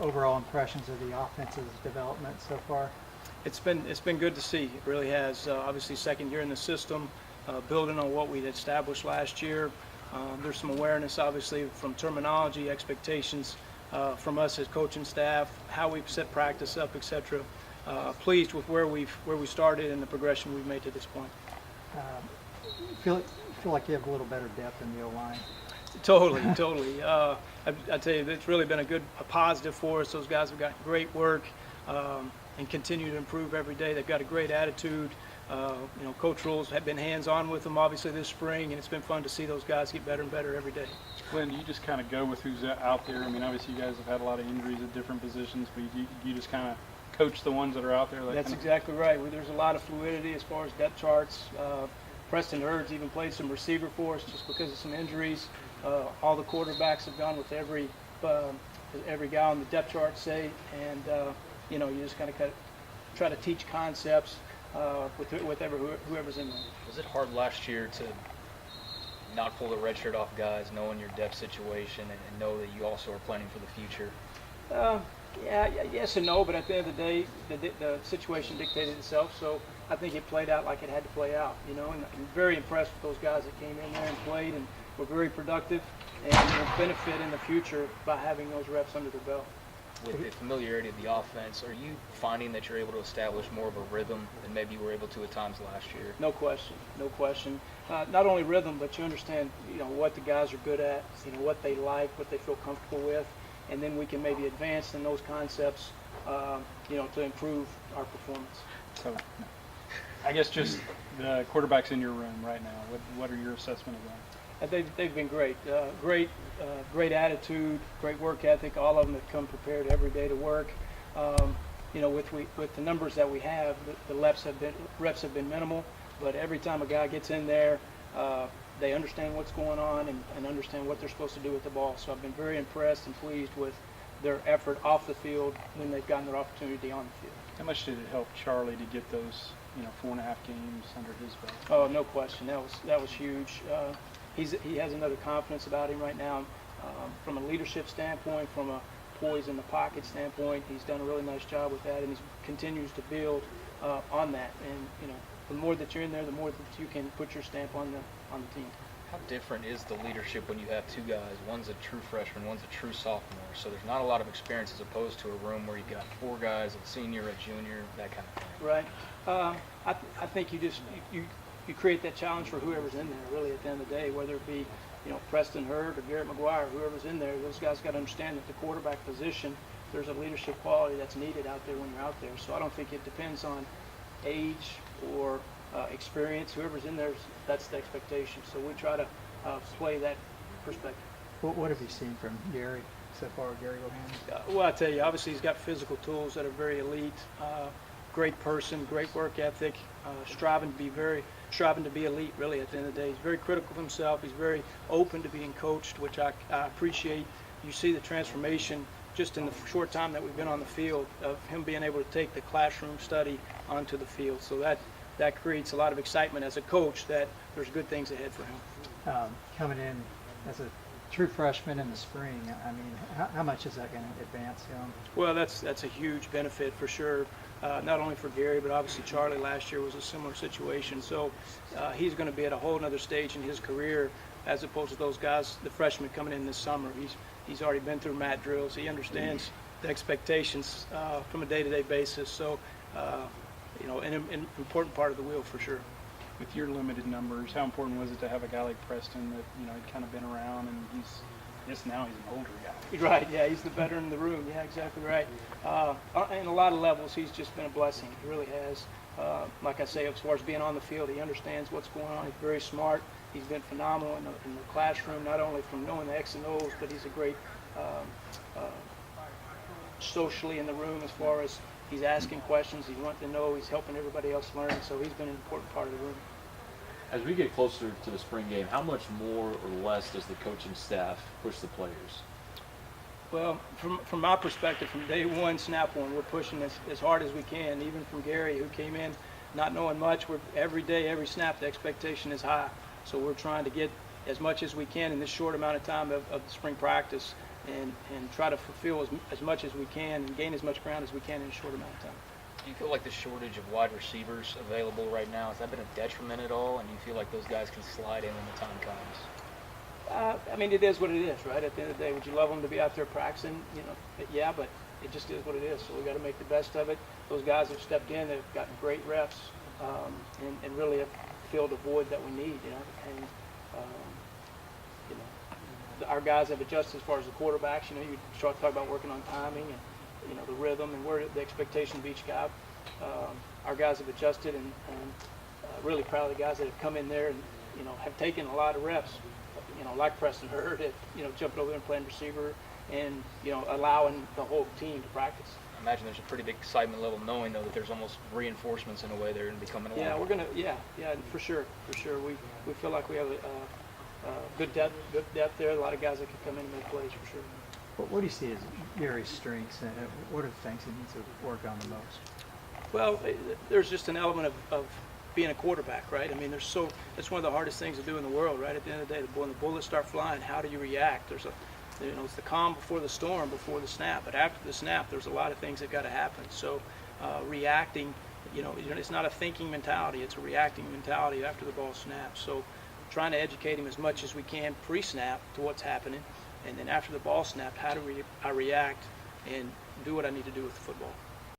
overall impressions of the offensive development so far? It's been good to see. It really has. Obviously, second year in the system, building on what we had established last year. There's some awareness, obviously, from terminology, expectations from us as coaching staff, how we've set practice up, etc. Pleased with where we started and the progression we've made to this point. Feel like you have a little better depth in the O-line. Totally. I tell you, it's really been a positive for us. Those guys have got great work and continue to improve every day. They've got a great attitude. Coach Rules have been hands-on with them, obviously, this spring, and it's been fun to see those guys get better and better every day. Glenn, do you just kind of go with who's out there? I mean, obviously, you guys have had a lot of injuries at different positions, but you just kind of coach the ones that are out there? That's exactly right. There's a lot of fluidity as far as depth charts. Preston Hurd's even played some receiver for us just because of some injuries. All the quarterbacks have gone with every guy on the depth chart, say, and you just kind of try to teach concepts with whoever's in there. Was it hard last year to not pull the red shirt off guys, knowing your depth situation and know that you also are planning for the future? Yes and no, but at the end of the day, the situation dictated itself, so I think it played out like it had to play out, and I'm very impressed with those guys that came in there and played and were very productive and will benefit in the future by having those reps under their belt. With the familiarity of the offense, are you finding that you're able to establish more of a rhythm than maybe you were able to at times last year? No question. Not only rhythm, but you understand, what the guys are good at, what they like, what they feel comfortable with, and then we can maybe advance in those concepts, to improve our performance. So, I guess just the quarterbacks in your room right now, what are your assessment of them? They've been great. Great attitude, great work ethic. All of them have come prepared every day to work. With the numbers that we have, the reps have been minimal, but every time a guy gets in there, they understand what's going on and understand what they're supposed to do with the ball. So I've been very impressed and pleased with their effort off the field when they've gotten their opportunity on the field. How much did it help Charlie to get those 4.5 games under his belt? Oh, no question. That was huge. He has another confidence about him right now. From a leadership standpoint, from a poise in the pocket standpoint, he's done a really nice job with that, and he continues to build on that. And the more that you're in there, the more that you can put your stamp on the team. How different is the leadership when you have two guys? One's a true freshman, one's a true sophomore. So there's not a lot of experience as opposed to a room where you've got 4 guys, a senior, a junior, that kind of thing. Right. I think you create that challenge for whoever's in there, really, at the end of the day, whether it be Preston Hurd or Garrett McGuire, whoever's in there. Those guys got to understand that the quarterback position, there's a leadership quality that's needed out there when you're out there. So I don't think it depends on age or experience. Whoever's in there, that's the expectation. So we try to play that perspective. What have you seen from Gary so far, Gary Bohannon? Well, I tell you, obviously he's got physical tools that are very elite. Great person, great work ethic, striving to be elite, really, at the end of the day. He's very critical of himself. He's very open to being coached, which I appreciate. You see the transformation just in the short time that we've been on the field of him being able to take the classroom study onto the field. So that creates a lot of excitement as a coach that there's good things ahead for him. Coming in as a true freshman in the spring, I mean, how much is that going to advance him? Well, that's a huge benefit for sure. Not only for Gary, but obviously Charlie last year was a similar situation. So he's going to be at a whole other stage in his career as opposed to those guys, the freshmen coming in this summer. He's already been through mat drills. He understands the expectations from a day-to-day basis. So, an important part of the wheel for sure. With your limited numbers, how important was it to have a guy like Preston that had kind of been around, and now he's an older guy? Right, yeah, he's the veteran in the room. Yeah, exactly right. In a lot of levels, he's just been a blessing. He really has. Like I say, as far as being on the field, he understands what's going on. He's very smart. He's been phenomenal in the classroom, not only from knowing the X and O's, but he's a great socially in the room as far as he's asking questions, he's wanting to know, he's helping everybody else learn. So he's been an important part of the room. As we get closer to the spring game, how much more or less does the coaching staff push the players? Well, from my perspective, from day one, snap one, we're pushing as hard as we can. Even from Gary, who came in not knowing much, every day, every snap, the expectation is high. So we're trying to get as much as we can in this short amount of time of the spring practice and try to fulfill as much as we can and gain as much ground as we can in a short amount of time. Do you feel like the shortage of wide receivers available right now, has that been a detriment at all? And do you feel like those guys can slide in when the time comes? I mean, it is what it is, right? At the end of the day, would you love them to be out there practicing? You know, yeah, but it just is what it is. So we got to make the best of it. Those guys have stepped in, they've gotten great reps, and really have filled a void that we need. You know, and you know, our guys have adjusted as far as the quarterbacks. You know, you start to talk about working on timing and you know the rhythm and where the expectation of each guy. Our guys have adjusted, and really proud of the guys that have come in there and you know have taken a lot of reps. You know, like Preston Hurd, you know, jumping over there and playing receiver, and you know, allowing the whole team to practice. I imagine there's a pretty big excitement level knowing though that there's almost reinforcements in a way they're going to be coming along. Yeah, we're gonna. Yeah, for sure. We feel like we have a good depth there. A lot of guys that can come in and make plays for sure. What do you see as Gary's strengths, and what are the things he needs to work on the most? Well, there's just an element of being a quarterback, right? I mean, that's one of the hardest things to do in the world, right? At the end of the day, when the bullets start flying, how do you react? It's the calm before the storm, before the snap. But after the snap, there's a lot of things that got to happen. So, reacting, you know, it's not a thinking mentality; it's a reacting mentality after the ball snaps. So, trying to educate him as much as we can pre-snap to what's happening, and then after the ball snapped, how do I react and do what I need to do with the football.